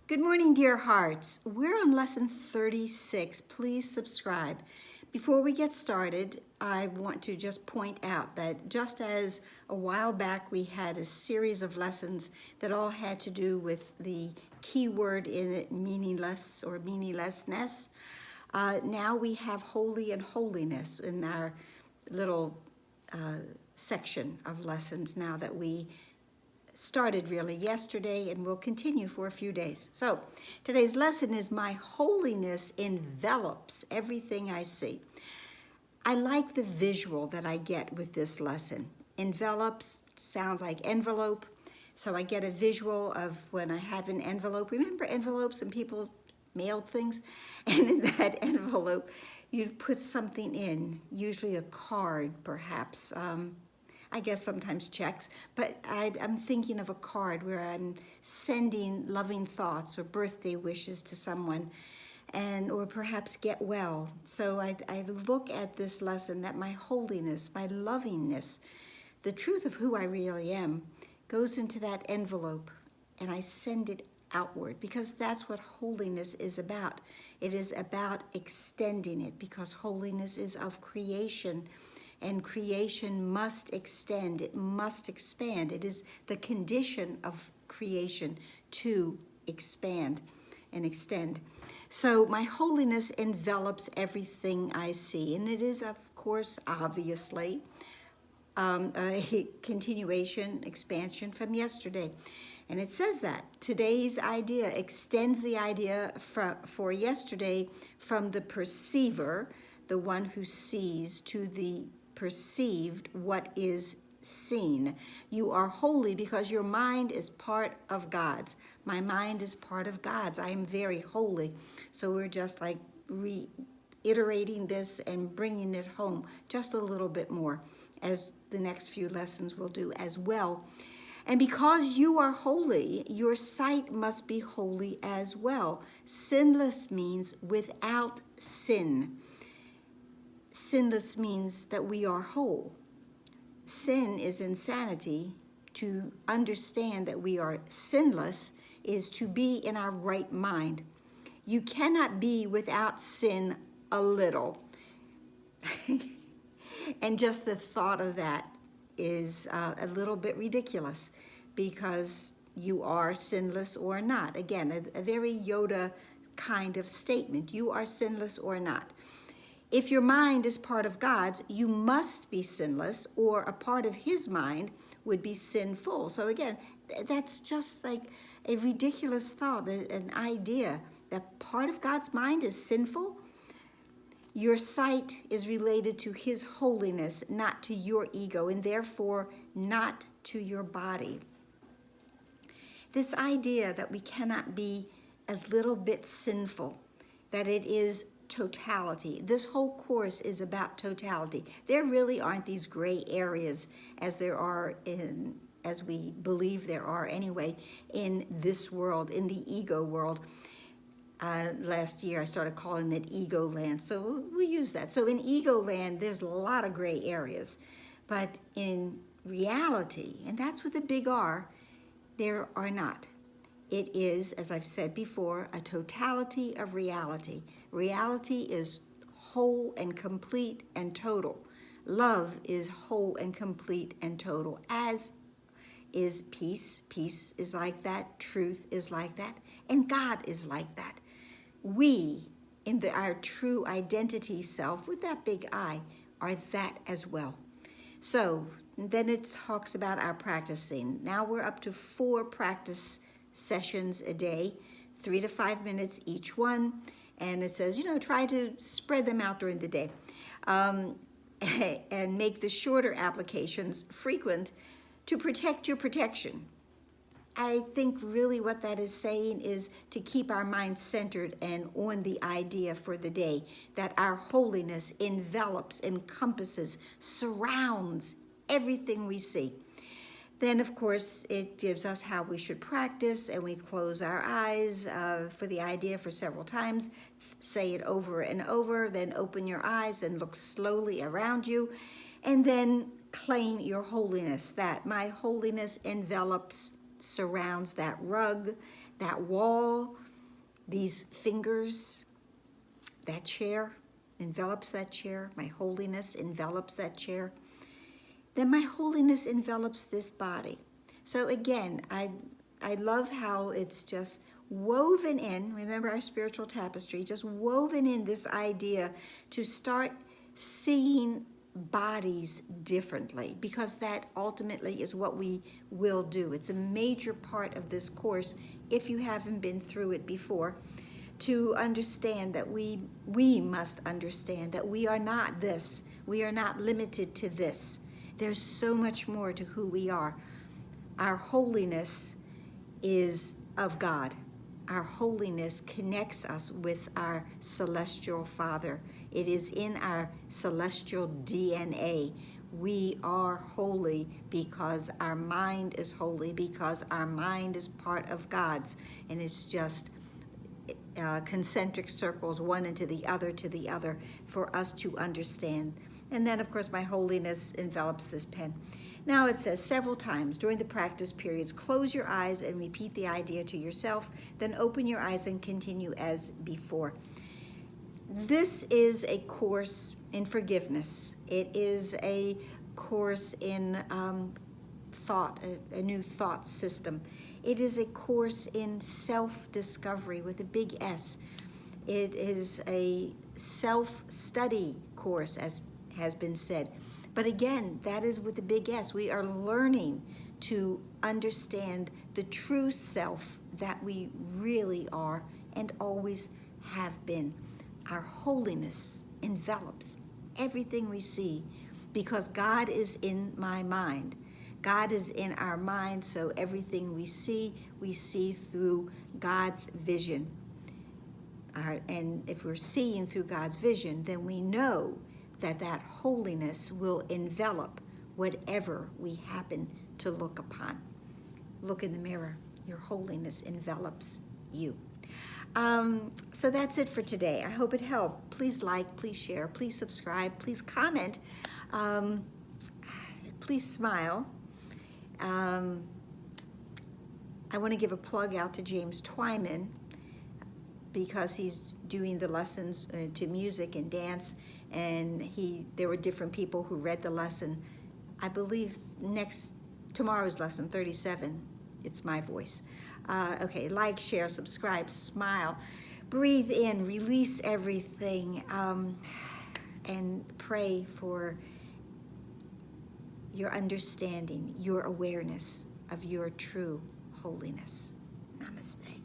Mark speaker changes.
Speaker 1: Good morning, dear hearts. We're on lesson 36. Please subscribe. Before we get started, I want to just point out that just as a while back we had a series of lessons that all had to do with the key word in it, meaningless or meaninglessness, now we have holy and holiness in our little section of lessons now that we started really yesterday and will continue for a few days. So today's lesson is my holiness envelops everything I see. I like the visual that I get with this lesson. Envelops sounds like envelope. So I get a visual of when I have an envelope. Remember envelopes and people mailed things? And in that envelope, you'd put something in, usually a card perhaps. I guess sometimes checks, but I'm thinking of a card where I'm sending loving thoughts or birthday wishes to someone, or perhaps get well. So I look at this lesson that my holiness, my lovingness, the truth of who I really am goes into that envelope and I send it outward, because that's what holiness is about. It is about extending it, because holiness is of creation. And creation must extend, it must expand. It is the condition of creation to expand and extend. So my holiness envelops everything I see. And it is, of course, obviously, a continuation, expansion from yesterday. And it says that today's idea extends the idea for yesterday from the perceiver, the one who sees, to the perceived, what is seen. You are holy because your mind is part of God's. My mind is part of God's. I am very holy. So we're just like reiterating this and bringing it home just a little bit more, as the next few lessons will do as well. And because you are holy, your sight must be holy as well. Sinless means without sin. Sinless means that we are whole. Sin is insanity. To understand that we are sinless is to be in our right mind. You cannot be without sin a little. And just the thought of that is a little bit ridiculous, because you are sinless or not. Again, a very Yoda kind of statement. You are sinless or not. If your mind is part of God's, you must be sinless, or a part of his mind would be sinful. So again, that's just like a ridiculous thought, an idea that part of God's mind is sinful. Your sight is related to his holiness, not to your ego, and therefore not to your body. This idea that we cannot be a little bit sinful, that it is totality. This whole course is about totality. There really aren't these gray areas as there are as we believe there are anyway, in this world, in the ego world. Last year I started calling it ego land, so we use that. So in ego land, there's a lot of gray areas, but in reality, and that's with a big R, there are not. It is, as I've said before, a totality of reality. Reality is whole and complete and total. Love is whole and complete and total, as is peace. Peace is like that. Truth is like that. And God is like that. We, in our true identity self, with that big I, are that as well. So then it talks about our practicing. Now we're up to 4 practice sessions a day, 3 to 5 minutes each one. And it says, try to spread them out during the day, and make the shorter applications frequent to protect your protection. I think really what that is saying is to keep our minds centered and on the idea for the day, that our holiness envelops, encompasses, surrounds everything we see. Then, of course, it gives us how we should practice, and we close our eyes for the idea for several times. Say it over and over, then open your eyes and look slowly around you, and then claim your holiness, that my holiness envelops, surrounds that rug, that wall, these fingers, that chair envelops that chair. My holiness envelops that chair. Then my holiness envelops this body. So again, I love how it's just woven in. Remember our spiritual tapestry, just woven in this idea to start seeing bodies differently, because that ultimately is what we will do. It's a major part of this course, if you haven't been through it before, to understand that we must understand that we are not this. We are not limited to this. There's so much more to who we are. Our holiness is of God. Our holiness connects us with our celestial Father. It is in our celestial DNA. We are holy because our mind is holy, because our mind is part of God's, and it's just concentric circles, one into the other, for us to understand. And then, of course, my holiness envelops this pen. Now it says several times during the practice periods, close your eyes and repeat the idea to yourself, then open your eyes and continue as before. This is a course in forgiveness. It is a course in thought, a new thought system. It is a course in self-discovery with a big S. It is a self-study course, as has been said. But again, that is with a big S. We are learning to understand the true self that we really are and always have been. Our holiness envelops everything we see because God is in my mind. God is in our mind, so everything we see through God's vision. And if we're seeing through God's vision, then we know that that holiness will envelop whatever we happen to look upon. Look in the mirror. Your holiness envelops you. So that's it for today. I hope it helped. Please like, please share, please subscribe, please comment, please smile. I want to give a plug out to James Twyman because he's doing the lessons to music and dance, and there were different people who read the lesson. I believe tomorrow's lesson 37, it's my voice. Okay, like, share, subscribe, smile, breathe in, release everything, and pray for your understanding, your awareness of your true holiness. Namaste.